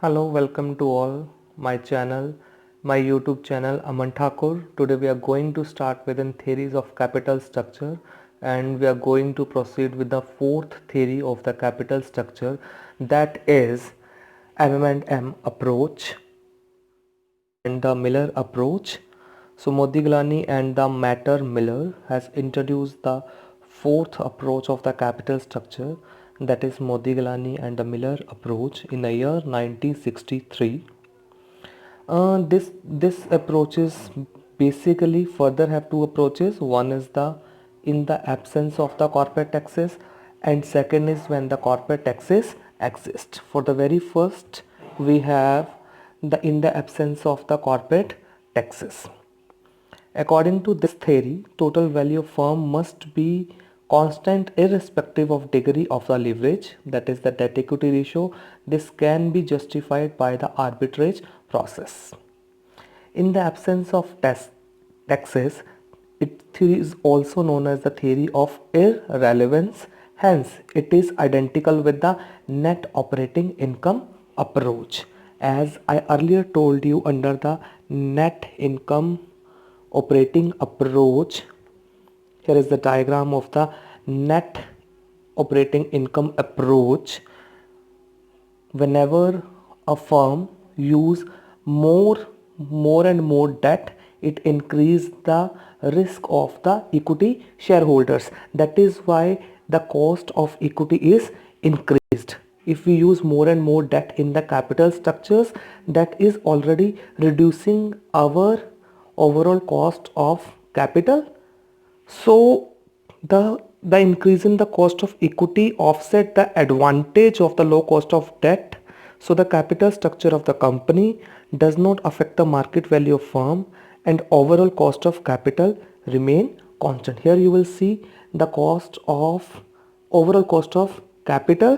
Hello, welcome to all my channel, my YouTube channel Aman Thakur. Today we are going to start within theories of capital structure, and we are going to proceed with the fourth theory of the capital structure, that is M approach and the Miller approach. So Modigliani and the Matter Miller has introduced the fourth approach of the capital structure, that is Modigliani and the Miller approach, in the year 1963. This approach is basically further have two approaches. One is the in the absence of the corporate taxes, and second is when the corporate taxes exist. For the very first, we have the in the absence of the corporate taxes. According to this theory, total value of firm must be constant irrespective of degree of the leverage, that is the debt equity ratio. This can be justified by the arbitrage process. In the absence of taxes, it is also known as the theory of irrelevance. Hence, it is identical with the net operating income approach. As I earlier told you, under the net income operating approach, here is the diagram of the net operating income approach. Whenever a firm use more and more debt, it increase the risk of the equity shareholders. That is why the cost of equity is increased. If we use more and more debt in the capital structures, that is already reducing our overall cost of capital. So the increase in the cost of equity offset the advantage of the low cost of debt. So the capital structure of the company does not affect the market value of firm, and overall cost of capital remain constant. Here you will see the overall cost of capital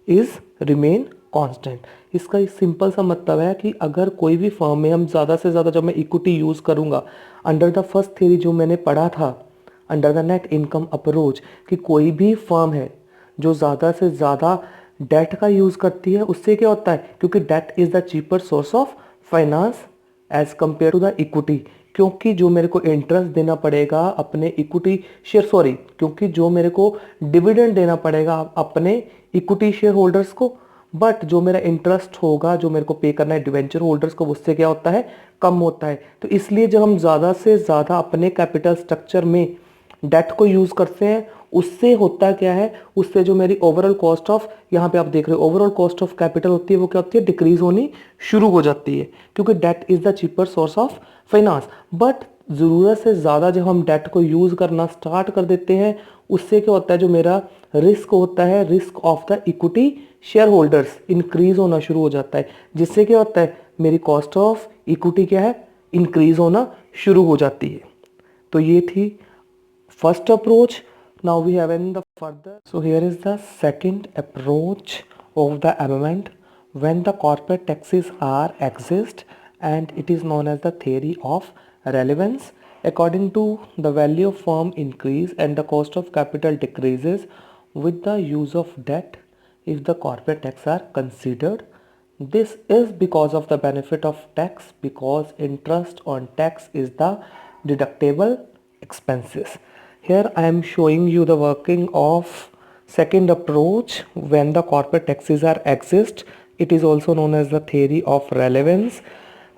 is remain constant. इसका simple सा मतलब है कि अगर कोई भी firm में हम ज़्यादा से ज़्यादा जब मैं इक्विटी यूज़ करूँगा, अंडर द फर्स्ट थ्योरी जो मैंने पढ़ा था under the net income approach, कि कोई भी फर्म है जो ज़्यादा से ज़्यादा डेट का यूज़ करती है, उससे क्या होता है, क्योंकि debt is the cheaper source of finance as compare to the equity, क्योंकि जो मेरे को इंटरेस्ट देना पड़ेगा अपने इक्विटी शेयर क्योंकि जो मेरे को डिविडेंड देना पड़ेगा अपने इक्विटी शेयर होल्डर्स को, बट जो मेरा इंटरेस्ट होगा जो मेरे को पे करना है डिवेंचर होल्डर्स को, उससे क्या होता है, कम होता है. तो इसलिए जब हम ज़्यादा से ज़्यादा अपने कैपिटल स्ट्रक्चर में डेट को यूज़ करते हैं, उससे होता क्या है, उससे जो मेरी ओवरऑल कॉस्ट ऑफ, यहाँ पे आप देख रहे हो ओवरऑल कॉस्ट ऑफ कैपिटल होती है, वो क्या होती है, डिक्रीज होनी शुरू हो जाती है, क्योंकि debt is the cheaper source of finance. But ज़रूरत से ज़्यादा जब हम डेट को यूज़ करना स्टार्ट कर देते हैं, उससे क्या होता है, जो मेरा रिस्क होता है, risk of the equity share holders increase होना शुरू हो जाता है, जिससे क्या होता है, मेरी कॉस्ट ऑफ इक्विटी क्या है, इंक्रीज होना शुरू हो जाती है. तो ये थी first approach. Now we have in the further. So here is the second approach of the amendment when the corporate taxes are exist, and it is known as the theory of relevance. According to the value of firm increase and the cost of capital decreases with the use of debt if the corporate tax are considered. This is because of the benefit of tax, because interest on tax is the deductible expenses. Here I am showing you the working of second approach when the corporate taxes are exist. It is also known as the theory of relevance.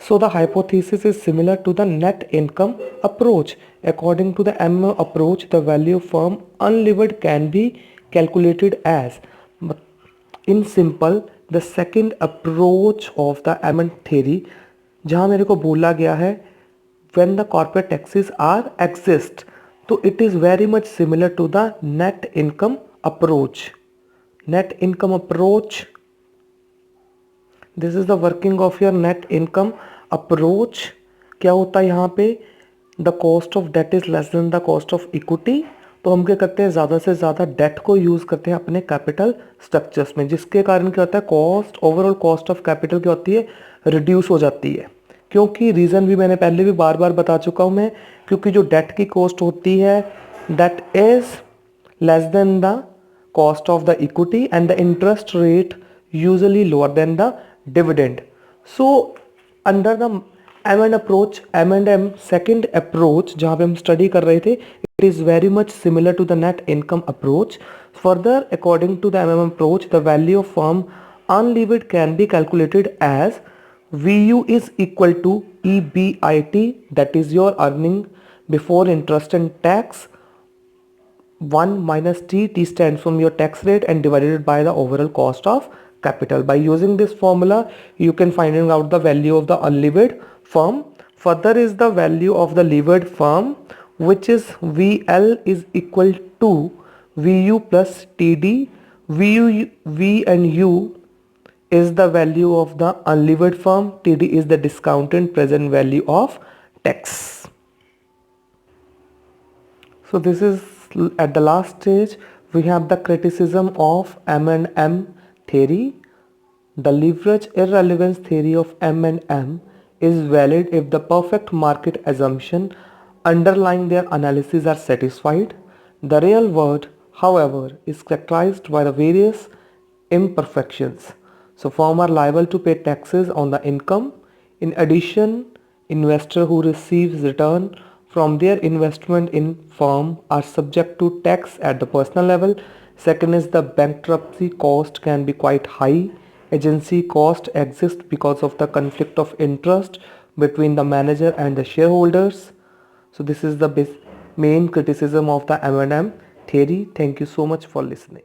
So the hypothesis is similar to the net income approach. According to the M approach, the value of firm unlevered can be calculated as, in simple, the second approach of the M theory, जहाँ मेरे को बोला गया है when the corporate taxes are exist, तो it is very much similar to the net income approach. Net income approach, this is the working of your net income approach. क्या होता है यहाँ पे, the cost of debt is less than the cost of equity. तो हम क्या करते हैं, ज़्यादा से ज़्यादा डेट को यूज़ करते हैं अपने कैपिटल स्ट्रक्चर्स में, जिसके कारण क्या होता है, cost overall cost of capital क्या होती है, रिड्यूस हो जाती है. क्योंकि रीज़न भी मैंने पहले भी बार बार बता चुका हूँ मैं, क्योंकि जो डेट की कॉस्ट होती है that is less than the cost of the equity and the interest rate usually lower than the dividend. So under the M&M second approach जहाँ पे हम study कर रहे थे, it is very much similar to the net income approach. Further, according to the M&M approach, the value of firm unlevered can be calculated as VU is equal to EBIT, that is your earning before interest and tax, 1 minus t stands from your tax rate, and divided by the overall cost of capital. By using this formula, you can find out the value of the unlevered firm. Further is the value of the levered firm, which is VL is equal to VU plus TD. V and U is the value of the unlevered firm. TD is the discounted present value of tax. So this is at the last stage. We have the criticism of M&M theory. The leverage irrelevance theory of M&M is valid if the perfect market assumption underlying their analysis are satisfied. The real world, however, is characterized by the various imperfections. So firms are liable to pay taxes on the income. In addition, investor who receives return from their investment in firm are subject to tax at the personal level. Second is the bankruptcy cost can be quite high. Agency cost exists because of the conflict of interest between the manager and the shareholders. So this is the main criticism of the M&M theory. Thank you so much for listening.